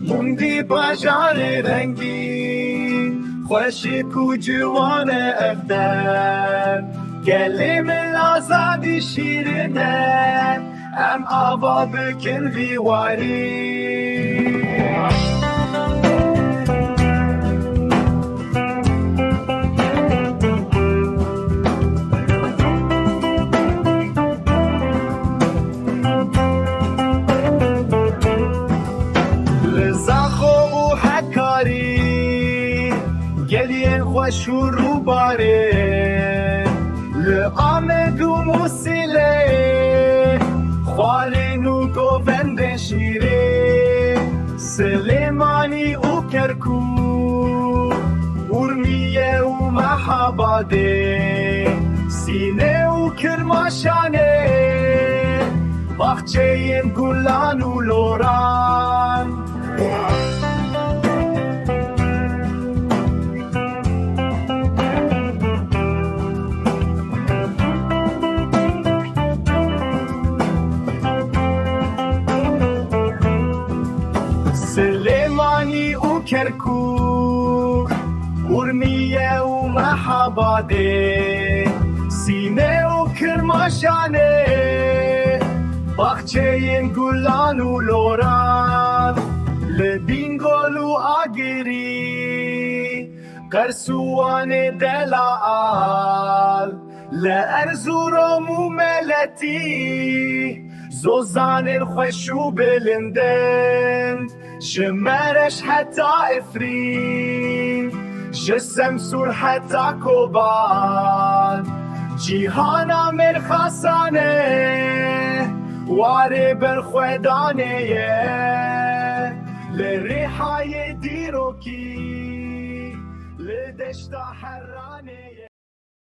موندی باجار رنگی خوشک و جوان افتر گلی من آزادی شیرینه ام آوا بکن ویواری گلی خوش و روباره لآمد و موسیله خوالین و گووند شیره سلیمانی و کرکوک ارمیه و محباده سینه و کرماشانه باغچه گلان و لوران سلیمانی و کرکوک ارمیه و محباده سینه و کرماشانه باغچه گلان و لوران لبین گل و آگری قرسوان دلال لارزورم و ملتی زوزان خوش و بلندند شمرش حتى افرین جسم سور حتى کوبان جیهانا مرخصانه واری برخودانه لریحای دیروکی لدشتا حرانه